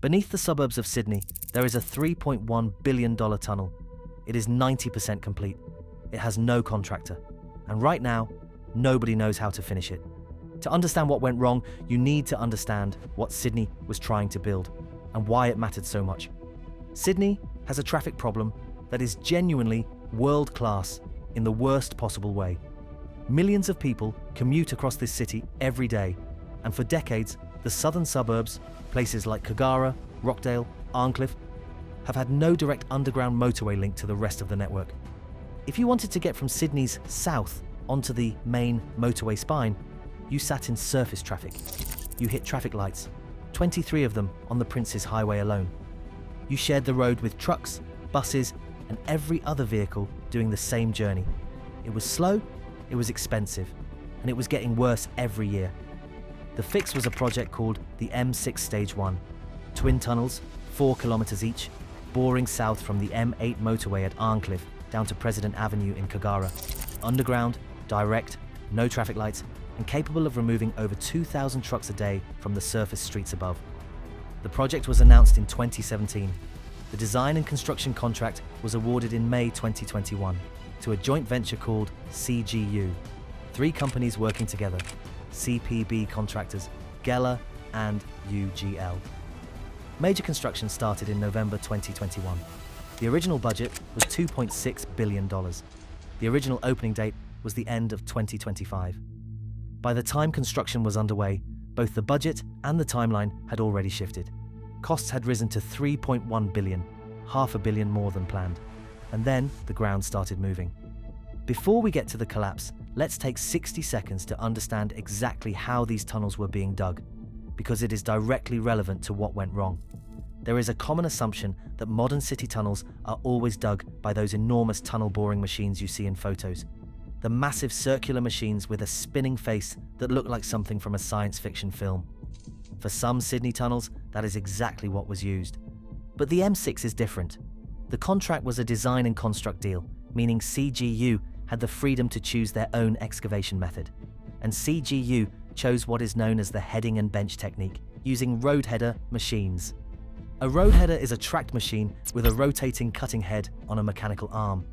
Beneath the suburbs of Sydney, there is a $3.1 billion tunnel. It is 90% complete. It has no contractor. And right now, nobody knows how to finish it. To understand what went wrong, you need to understand what Sydney was trying to build and why it mattered so much. Sydney has a traffic problem that is genuinely world-class in the worst possible way. Millions of people commute across this city every day, and for decades, the southern suburbs, places like Contractor, Rockdale, Arncliffe, have had no direct underground motorway link to the rest of the network. If you wanted to get from Sydney's south onto the main motorway spine, you sat in surface traffic. You hit traffic lights, 23 of them on the Princes Highway alone. You shared the road with trucks, buses, and every other vehicle doing the same journey. It was slow, it was expensive, and it was getting worse every year. The fix was a project called the M6 Stage 1. Twin tunnels, 4 kilometers each, boring south from the M8 motorway at Arncliffe down to President Avenue in Contractor. Underground, direct, no traffic lights, and capable of removing over 2,000 trucks a day from the surface streets above. The project was announced in 2017. The design and construction contract was awarded in May 2021 to a joint venture called CGU. 3 companies working together: CPB Contractors, Geller, and UGL. Major construction started in November 2021. The original budget was $2.6 billion. The original opening date was the end of 2025. By the time construction was underway, both the budget and the timeline had already shifted. Costs had risen to $3.1 billion, $500 million more than planned. And then the ground started moving. Before we get to the collapse, let's take 60 seconds to understand exactly how these tunnels were being dug, because it is directly relevant to what went wrong. There is a common assumption that modern city tunnels are always dug by those enormous tunnel boring machines you see in photos. The massive circular machines with a spinning face that look like something from a science fiction film. For some Sydney tunnels, that is exactly what was used. But the M6 is different. The contract was a design and construct deal, meaning CGU had the freedom to choose their own excavation method. And CGU chose what is known as the heading and bench technique, using road header machines. A road header is a tracked machine with a rotating cutting head on a mechanical arm.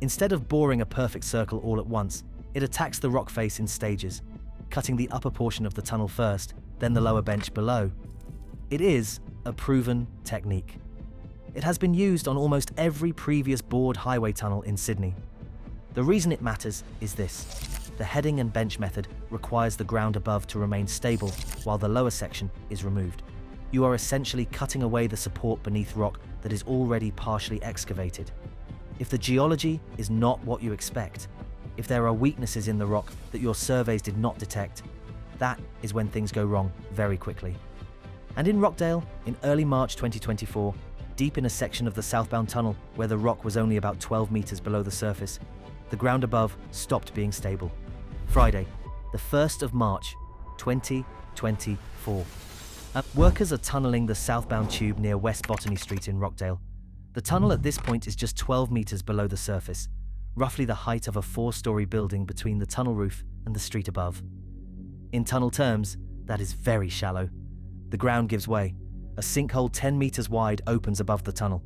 Instead of boring a perfect circle all at once, it attacks the rock face in stages, cutting the upper portion of the tunnel first, then the lower bench below. It is a proven technique. It has been used on almost every previous bored highway tunnel in Sydney. The reason it matters is this: the heading and bench method requires the ground above to remain stable while the lower section is removed. You are essentially cutting away the support beneath rock that is already partially excavated. If the geology is not what you expect, if there are weaknesses in the rock that your surveys did not detect, that is when things go wrong very quickly. And in Rockdale, in early March 2024, deep in a section of the southbound tunnel where the rock was only about 12 meters below the surface, the ground above stopped being stable. Friday, the 1st of March, 2024. Workers are tunneling the southbound tube near West Botany Street in Rockdale. The tunnel at this point is just 12 meters below the surface, roughly the height of a 4-story building between the tunnel roof and the street above. In tunnel terms, that is very shallow. The ground gives way. A sinkhole 10 meters wide opens above the tunnel.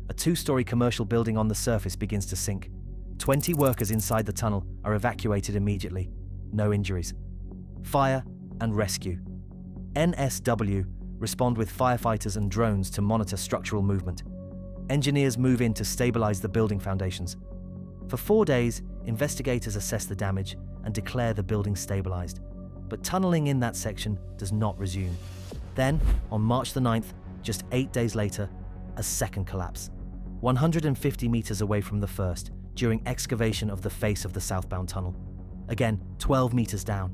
A 2-story commercial building on the surface begins to sink. 20 workers inside the tunnel are evacuated immediately. No injuries. Fire and rescue. NSW respond with firefighters and drones to monitor structural movement. Engineers move in to stabilize the building foundations. For 4 days, investigators assess the damage and declare the building stabilized. But tunneling in that section does not resume. Then, on March the 9th, just 8 days later, a second collapse. 150 meters away from the first, during excavation of the face of the southbound tunnel. Again, 12 meters down.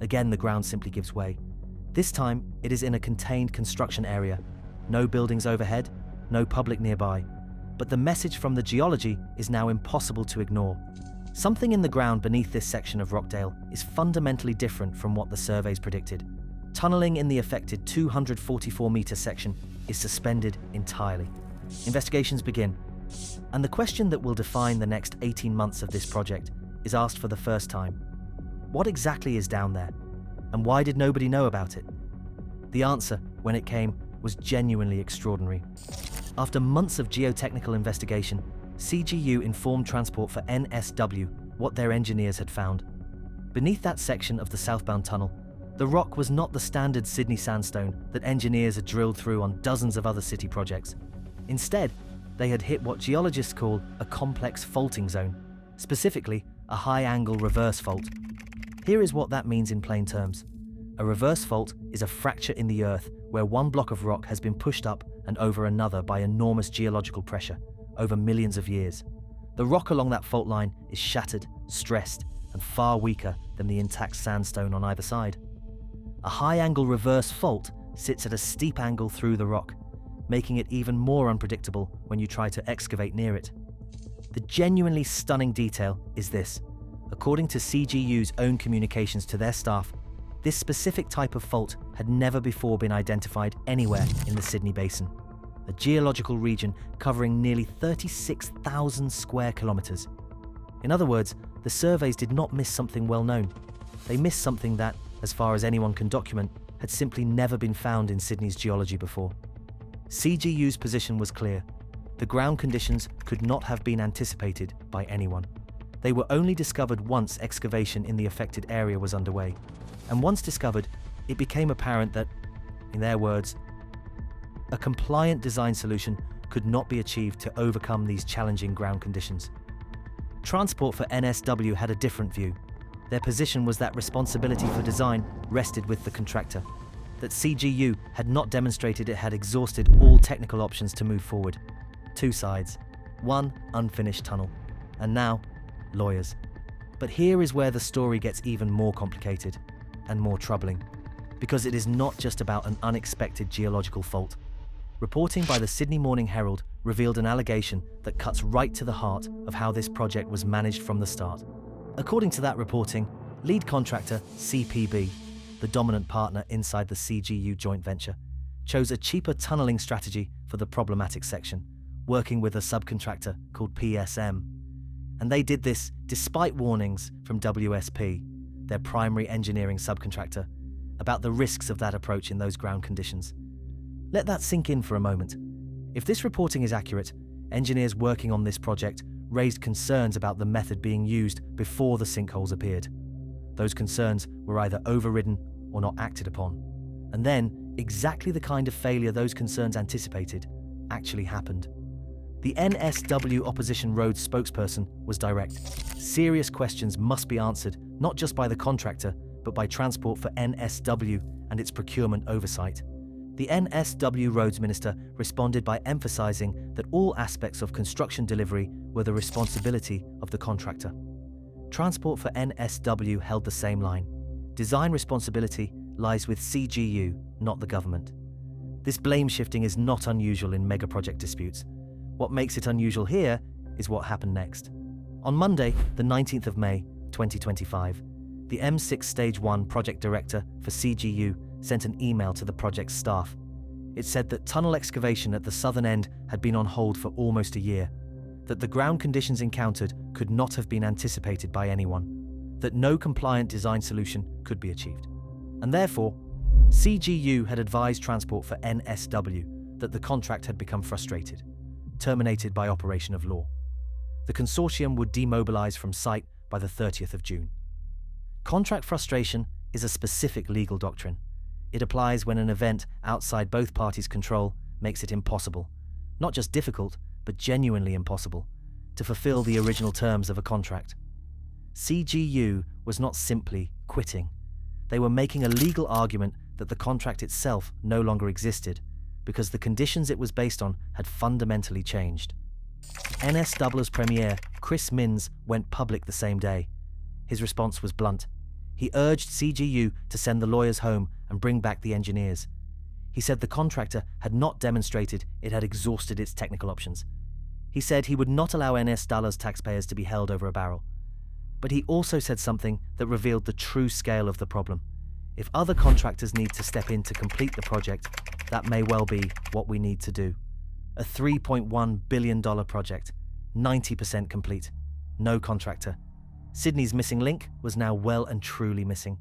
Again, the ground simply gives way. This time, it is in a contained construction area. No buildings overhead, no public nearby. But the message from the geology is now impossible to ignore. Something in the ground beneath this section of Rockdale is fundamentally different from what the surveys predicted. Tunneling in the affected 244-meter section is suspended entirely. Investigations begin, and the question that will define the next 18 months of this project is asked for the first time. What exactly is down there, and why did nobody know about it? The answer, when it came, was genuinely extraordinary. After months of geotechnical investigation, CGU informed Transport for NSW what their engineers had found. Beneath that section of the southbound tunnel, the rock was not the standard Sydney sandstone that engineers had drilled through on dozens of other city projects. Instead, they had hit what geologists call a complex faulting zone, specifically a high-angle reverse fault. Here is what that means in plain terms. A reverse fault is a fracture in the earth where one block of rock has been pushed up and over another by enormous geological pressure over millions of years. The rock along that fault line is shattered, stressed, and far weaker than the intact sandstone on either side. A high-angle reverse fault sits at a steep angle through the rock, making it even more unpredictable when you try to excavate near it. The genuinely stunning detail is this. According to CGU's own communications to their staff, this specific type of fault had never before been identified anywhere in the Sydney Basin, a geological region covering nearly 36,000 square kilometres. In other words, the surveys did not miss something well known. They missed something that, as far as anyone can document, had simply never been found in Sydney's geology before. CGU's position was clear. The ground conditions could not have been anticipated by anyone. They were only discovered once excavation in the affected area was underway. And once discovered, it became apparent that, in their words, a compliant design solution could not be achieved to overcome these challenging ground conditions. Transport for NSW had a different view. Their position was that responsibility for design rested with the contractor, that CGU had not demonstrated it had exhausted all technical options to move forward. Two sides, one unfinished tunnel, and now, lawyers. But here is where the story gets even more complicated and more troubling, because it is not just about an unexpected geological fault. Reporting by the Sydney Morning Herald revealed an allegation that cuts right to the heart of how this project was managed from the start. According to that reporting, lead contractor CPB, the dominant partner inside the CGU joint venture, chose a cheaper tunnelling strategy for the problematic section, working with a subcontractor called PSM. And they did this despite warnings from WSP, their primary engineering subcontractor, about the risks of that approach in those ground conditions. Let that sink in for a moment. If this reporting is accurate, engineers working on this project raised concerns about the method being used before the sinkholes appeared. Those concerns were either overridden or not acted upon. And then, exactly the kind of failure those concerns anticipated actually happened. The NSW Opposition Roads spokesperson was direct. Serious questions must be answered, not just by the contractor, but by Transport for NSW and its procurement oversight. The NSW Roads Minister responded by emphasising that all aspects of construction delivery were the responsibility of the contractor. Transport for NSW held the same line. Design responsibility lies with CGU, not the government. This blame shifting is not unusual in megaproject disputes. What makes it unusual here is what happened next. On Monday, the 19th of May, 2025, the M6 Stage 1 project director for CGU sent an email to the project's staff. It said that tunnel excavation at the southern end had been on hold for almost a year, that the ground conditions encountered could not have been anticipated by anyone, that no compliant design solution could be achieved. And therefore, CGU had advised Transport for NSW that the contract had become frustrated, terminated by operation of law. The consortium would demobilise from site by the 30th of June. Contract frustration is a specific legal doctrine. It applies when an event outside both parties' control makes it impossible, not just difficult, but genuinely impossible, to fulfill the original terms of a contract. CGU was not simply quitting. They were making a legal argument that the contract itself no longer existed because the conditions it was based on had fundamentally changed. NSW's premier, Chris Minns, went public the same day. His response was blunt. He urged CGU to send the lawyers home and bring back the engineers. He said the contractor had not demonstrated it had exhausted its technical options. He said he would not allow NSW's taxpayers to be held over a barrel. But he also said something that revealed the true scale of the problem. If other contractors need to step in to complete the project, that may well be what we need to do. A $3.1 billion project, 90% complete, no contractor. Sydney's missing link was now well and truly missing.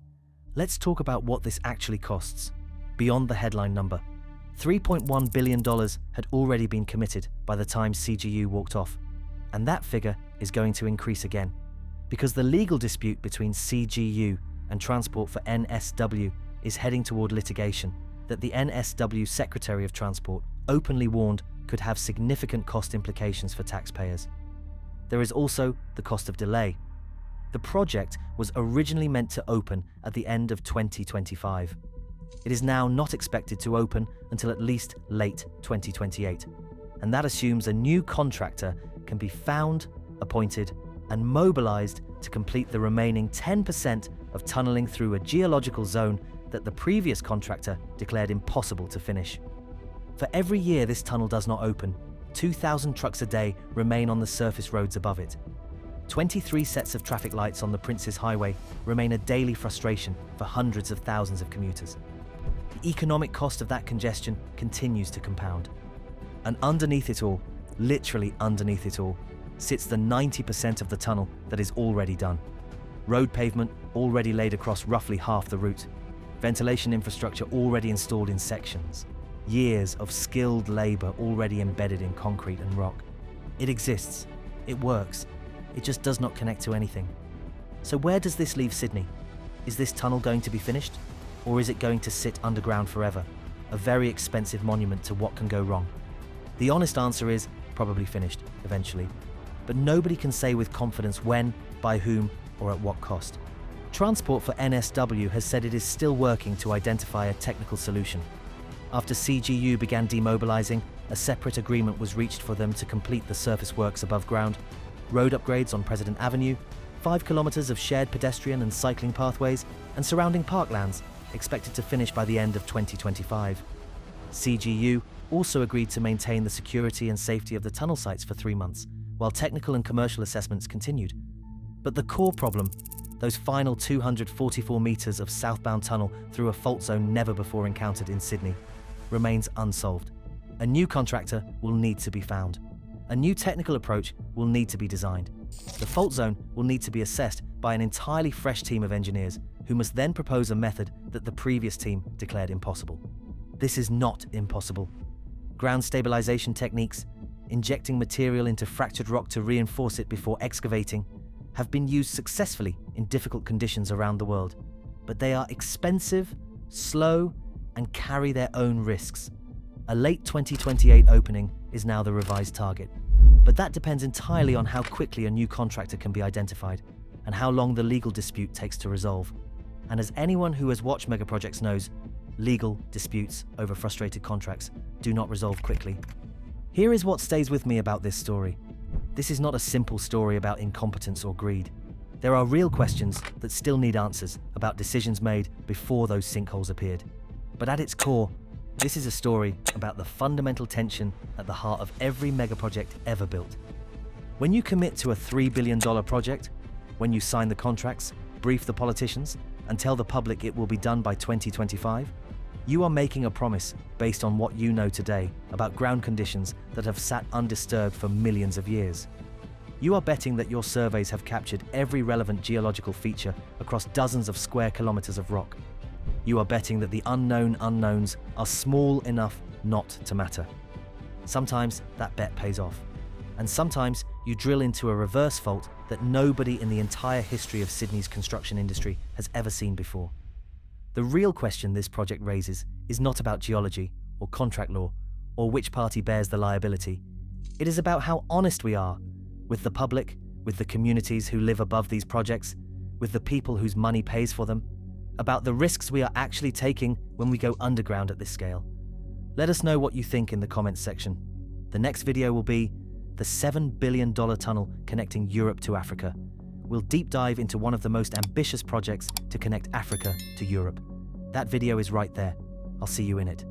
Let's talk about what this actually costs, beyond the headline number. $3.1 billion had already been committed by the time CGU walked off, and that figure is going to increase again, because the legal dispute between CGU and Transport for NSW is heading toward litigation that the NSW Secretary of Transport openly warned could have significant cost implications for taxpayers. There is also the cost of delay. The project was originally meant to open at the end of 2025. It is now not expected to open until at least late 2028, and that assumes a new contractor can be found, appointed, and mobilized to complete the remaining 10% of tunneling through a geological zone that the previous contractor declared impossible to finish. For every year this tunnel does not open, 2,000 trucks a day remain on the surface roads above it. 23 sets of traffic lights on the Prince's Highway remain a daily frustration for hundreds of thousands of commuters. The economic cost of that congestion continues to compound. And underneath it all, literally underneath it all, sits the 90% of the tunnel that is already done. Road pavement already laid across roughly half the route. Ventilation infrastructure already installed in sections. Years of skilled labor already embedded in concrete and rock. It exists. It works. It just does not connect to anything. So where does this leave Sydney? Is this tunnel going to be finished? Or is it going to sit underground forever? A very expensive monument to what can go wrong. The honest answer is probably finished, eventually. But nobody can say with confidence when, by whom, or at what cost. Transport for NSW has said it is still working to identify a technical solution. After CGU began demobilizing, a separate agreement was reached for them to complete the surface works above ground, road upgrades on President Avenue, 5 kilometers of shared pedestrian and cycling pathways, and surrounding parklands, expected to finish by the end of 2025. CGU also agreed to maintain the security and safety of the tunnel sites for 3 months, while technical and commercial assessments continued. But the core problem, those final 244 meters of southbound tunnel through a fault zone never before encountered in Sydney, remains unsolved. A new contractor will need to be found. A new technical approach will need to be designed. The fault zone will need to be assessed by an entirely fresh team of engineers who must then propose a method that the previous team declared impossible. This is not impossible. Ground stabilization techniques, injecting material into fractured rock to reinforce it before excavating, have been used successfully in difficult conditions around the world, but they are expensive, slow, and carry their own risks. A late 2028 opening is now the revised target, but that depends entirely on how quickly a new contractor can be identified and how long the legal dispute takes to resolve. And as anyone who has watched megaprojects knows, legal disputes over frustrated contracts do not resolve quickly. Here is what stays with me about this story. This is not a simple story about incompetence or greed. There are real questions that still need answers about decisions made before those sinkholes appeared. But at its core, this is a story about the fundamental tension at the heart of every megaproject ever built. When you commit to a $3 billion project, when you sign the contracts, brief the politicians, and tell the public it will be done by 2025, you are making a promise based on what you know today about ground conditions that have sat undisturbed for millions of years. You are betting that your surveys have captured every relevant geological feature across dozens of square kilometers of rock. You are betting that the unknown unknowns are small enough not to matter. Sometimes that bet pays off, and sometimes you drill into a reverse fault that nobody in the entire history of Sydney's construction industry has ever seen before. The real question this project raises is not about geology or contract law or which party bears the liability. It is about how honest we are with the public, with the communities who live above these projects, with the people whose money pays for them, about the risks we are actually taking when we go underground at this scale. Let us know what you think in the comments section. The next video will be the $7 billion tunnel connecting Europe to Africa. We'll deep dive into one of the most ambitious projects to connect Africa to Europe. That video is right there. I'll see you in it.